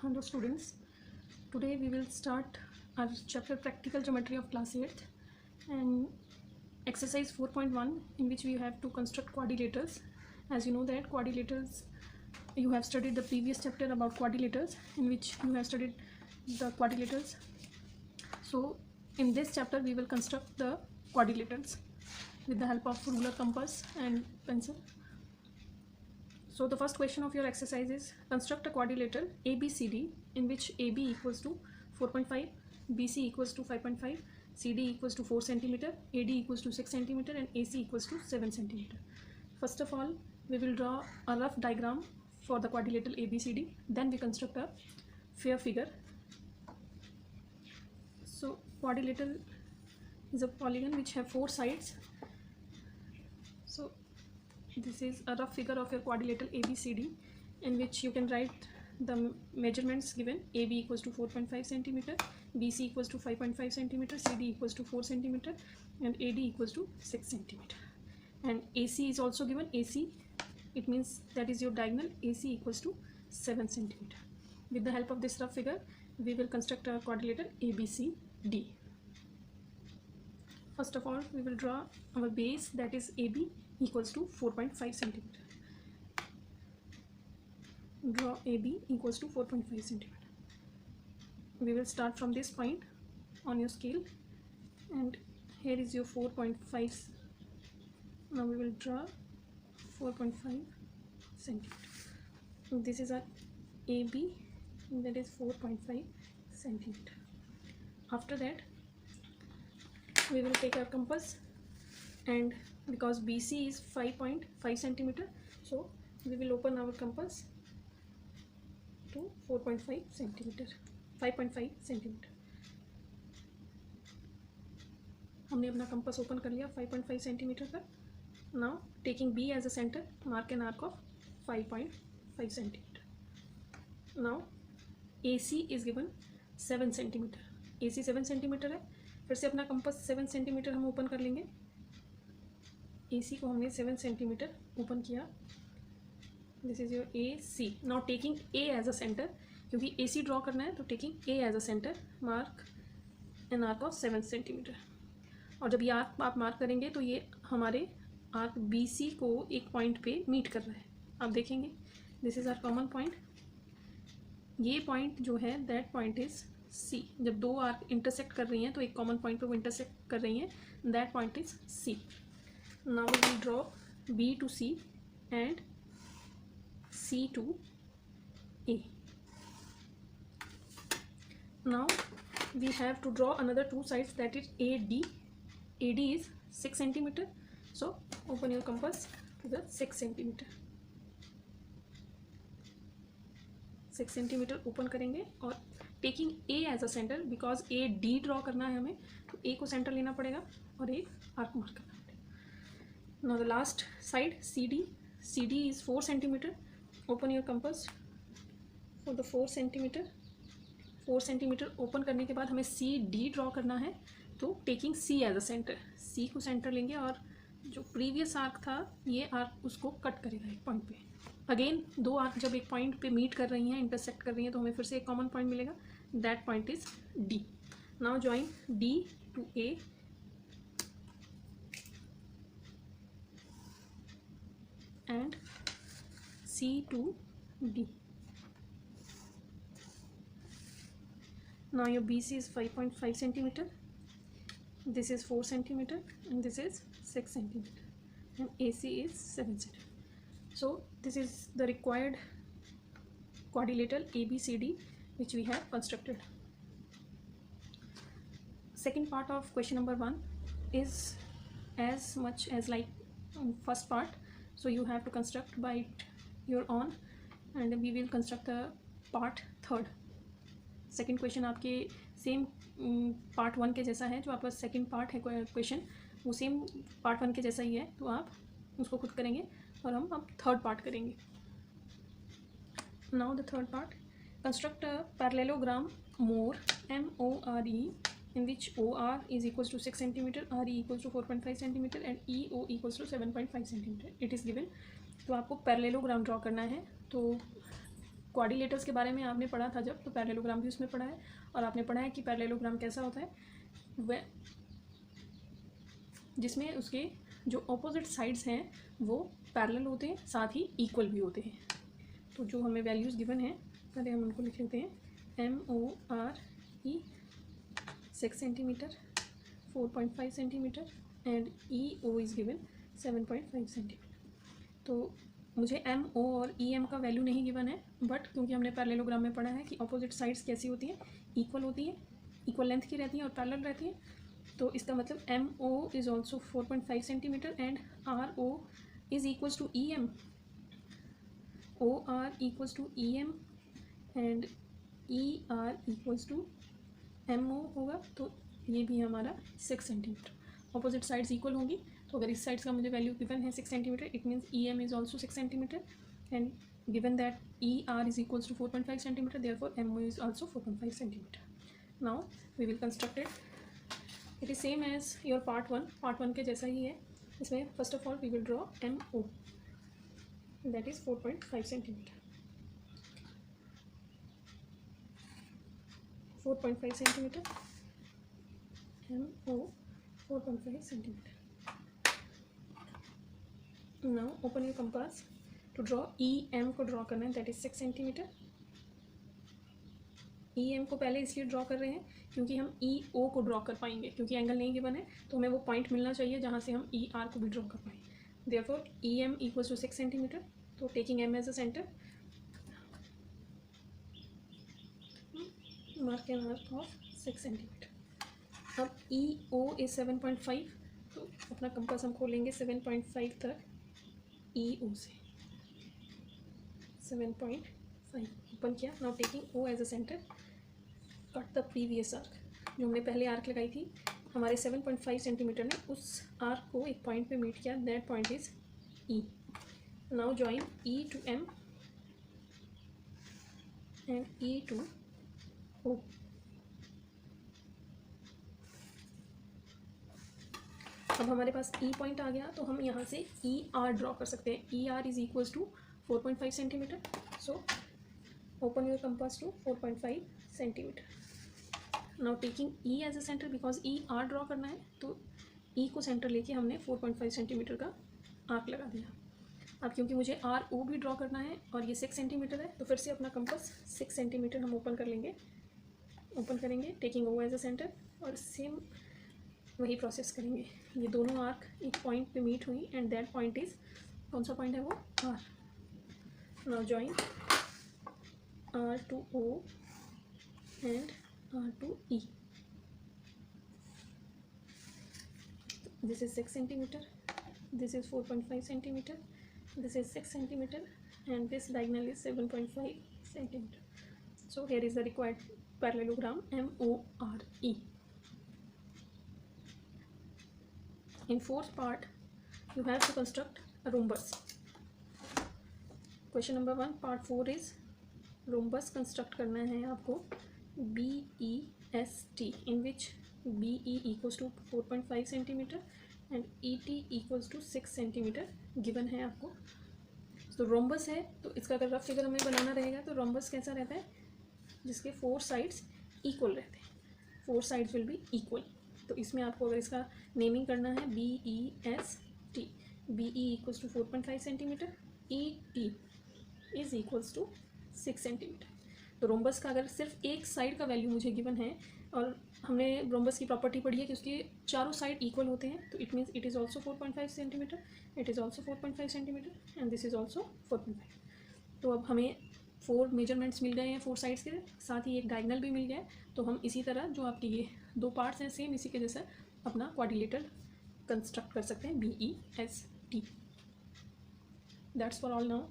Hello students, today we will start our chapter Practical Geometry of class 8th and exercise 4.1 in which we have to construct quadrilaters. As you know that quadrilaters, you have studied the previous chapter about quadrilaters in which you have studied the quadrilaters. So in this chapter we will construct the quadrilaters with the help of ruler, compass and pencil. So the first question of your exercise is construct a quadrilateral ABCD in which AB equals to 4.5, BC equals to 5.5, CD equals to 4 cm, AD equals to 6 cm and AC equals to 7 cm. First of all, we will draw a rough diagram for the quadrilateral ABCD. Then we construct a fair figure. So quadrilateral is a polygon which have 4 sides. So this is a rough figure of your quadrilateral ABCD in which you can write the measurements given. AB equals to 4.5 cm, BC equals to 5.5 cm, CD equals to 4 cm and AD equals to 6 cm. And AC is also given. AC, it means that is your diagonal. AC equals to 7 cm. With the help of this rough figure, we will construct a quadrilateral ABCD. First of all, we will draw our base, that is AB equals to 4.5 cm. Draw AB equals to 4.5 cm. We will start from this point on your scale, and here is your 4.5. Now we will draw 4.5 cm. This is our AB, that is 4.5 cm. After that, we will take our compass, and because BC is 5.5 cm, so we will open our compass to 4.5 cm, 5.5 cm. हमने अपना compass open कर लिया 5.5 centimetre पर. Now taking B as a center, mark an arc of 5.5 centimeter. Now AC is given 7 centimeter. AC 7 centimeter है. फिर से अपना compass 7 centimetre हम ओपन कर लेंगे. AC को हमने 7 सेंटीमीटर ओपन किया. This is your AC. Now taking A as a centre, क्योंकि AC ड्रॉ करना है तो taking A as a centre, mark an arc of 7 centimetre. और जब ये आर्क आप मार्क करेंगे तो ये हमारे आर्क BC को एक पॉइंट पे मीट कर रहा है. आप देखेंगे this is our common point. ये पॉइंट जो है दैट पॉइंट इज C. जब दो आर्क इंटरसेक्ट कर रही हैं तो एक कॉमन पॉइंट पे वो इंटरसेक्ट कर रही हैं, that point is C. Now we will draw B to C and C to A. Now we have to draw another two sides, that is AD. AD is 6 centimeter. So open your compass to the 6 centimeter. 6 centimeter open करेंगे और taking A as a centre, because AD draw करना है हमें तो A को centre लेना पड़ेगा और एक आर्क मार्क करना पड़ेगा. Now the last side CD. CD is 4 centimeter. Open your compass for the 4 centimeter. 4 centimeter open करने के बाद हमें CD ड्रॉ करना है तो taking C as a centre, C को सेंटर लेंगे और जो प्रीवियस आर्क था ये आर्क उसको कट करेगा एक पॉइंट पे. अगेन दो आर्क जब एक पॉइंट पे मीट कर रही हैं, इंटरसेक्ट कर रही हैं, तो हमें फिर से एक कॉमन पॉइंट मिलेगा, that point is D. Now join D to A and C to D. Now your BC is 5.5 centimeter, this is 4 centimeter and this is 6 centimeter and AC is 7 centimeter. So this is the required quadrilateral ABCD which we have constructed. Second part of question number 1 is as much as like first part. So you have to construct by your own and we will construct the part third. Second question आपके same part 1 के जैसा है. जो आपका second part है question वो same part 1 के जैसा ही है, तो आप उसको खुद करेंगे और हम अब थर्ड पार्ट करेंगे. Now the third part, construct a parallelogram MORE MORE in which OR is equals to 6 centimeter, RE equals to 4.5 centimeter and EO equals to 7.5 centimeter. It is given. तो आपको पैरेललोग्राम ड्रॉ करना है. तो quadrilaterals के बारे में आपने पढ़ा था जब, तो पैरेललोग्राम भी उसमें पढ़ा है, और आपने पढ़ा है कि पैरेललोग्राम कैसा होता है, वह जिसमें उसके जो ऑपोजिट साइड्स हैं वो पैरेलल होते हैं, साथ ही इक्वल भी होते हैं। तो जो हमें वैल्यूज़ गिवन हैं, पहले हम उनको लिख लेते हैं। MORE 6 centimetre, 4.5 centimetre, and EO is given 7.5 centimetre. तो मुझे MO और EM का वैल्यू नहीं गिवन है, बट क्योंकि हमने पैरेललोग्राम में पढ़ा है कि ऑपोजिट साइड्स कैसी होती हैं, इक्वल होती हैं, इक्वल लेंथ की रहती हैं और पैरेलल रहती हैं। तो इसका मतलब MO is also 4.5 centimetre and RO is equals to EM, OR equals to EM and ER equals to MO होगा। तो ये भी हमारा 6 सेंटीमीटर, ऑपोजिट साइड्स इक्वल होंगी। तो अगर इस साइड्स का मुझे वैल्यू गिवन है 6 centimetre, it means EM is also 6 centimetre and given that ER is equals to 4.5 centimetre, therefore MO is also 4.5 centimetre. Now we will construct it is same as your part 1 के जैसा ही है। इसमें first of all we will draw MO, that is 4.5 centimetre, 4.5 centimetre, MO 4.5 centimetre. Now open your compass to draw EM को ड्रॉ करना है, that is 6 centimetre. EM को पहले इसलिए ड्रॉ कर रहे हैं क्योंकि हम EO को ड्रॉ कर पाएंगे, क्योंकि एंगल नहीं गिवन है तो हमें वो पॉइंट मिलना चाहिए जहाँ से हम ER को भी ड्रॉ कर पाएँ। Therefore EM equals to 6 centimetre. तो taking M as a centre, mark an arc of 6 centimetre. अब EO इज 7.5, तो अपना कंपास हम खोलेंगे 7.5 तक EO से, 7.5 ओपन किया। Now taking O as a centre, cut the previous arc. जो हमने पहले आर्क लगाई थी हमारे 7.5 सेंटीमीटर ने, उस आर्क को एक पॉइंट पे मीट किया, that point is E। Now join E to M and E to O। अब हमारे पास E पॉइंट आ गया, तो हम यहाँ से ER ड्रॉ कर सकते हैं। ER is equals to 4.5 centimetre. So open your compass to 4.5 centimetre. Now taking E as a centre, because ER draw करना है तो E को सेंटर लेके हमने 4.5 सेंटीमीटर का आर्क लगा दिया। अब क्योंकि मुझे RO भी ड्रॉ करना है और ये 6 सेंटीमीटर है, तो फिर से अपना कंपास 6 सेंटीमीटर हम ओपन करेंगे taking O as a centre, और सेम वही प्रोसेस करेंगे। ये दोनों आर्क एक पॉइंट पे मीट हुई एंड दैट पॉइंट इज, कौन सा पॉइंट है वो, R। Now join R to O and R to E। This is 6 centimeter, this is 4.5 centimeter, this is 6 centimeter, and this diagonal is 7.5 centimeter. So here is the required parallelogram MORE. In fourth part, you have to construct a rhombus. Question number 1, part 4 is rhombus construct करना है आपको BEST, in which BE equals to 4.5 centimeter and ET equals to 6 centimeter given है आपको। तो rhombus है, तो इसका अगर रफ फिगर हमें बनाना रहेगा तो rhombus कैसा रहता है, जिसके 4 sides equal रहते हैं, 4 sides will be equal। तो इसमें आपको अगर इसका नेमिंग करना है BEST, BE equals to 4.5 centimetre, ET is equals to 6 centimetre. तो रोम्बस का अगर सिर्फ एक साइड का वैल्यू मुझे गिवन है, और हमने रोम्बस की प्रॉपर्टी पढ़ी है कि उसके चारों साइड इक्वल होते हैं, तो it means it is also 4.5 centimetre, it is also 4.5 centimetre and this is also 4.5। तो अब हमें 4 मेजरमेंट्स मिल गए हैं 4 साइड्स के, साथ ही एक डायगनल भी मिल गया है। तो हम इसी तरह जो आपके ये 2 पार्ट्स हैं सेम इसी के जैसा अपना क्वाड्रिलेटरल कंस्ट्रक्ट कर सकते हैं BEST। That's for all now.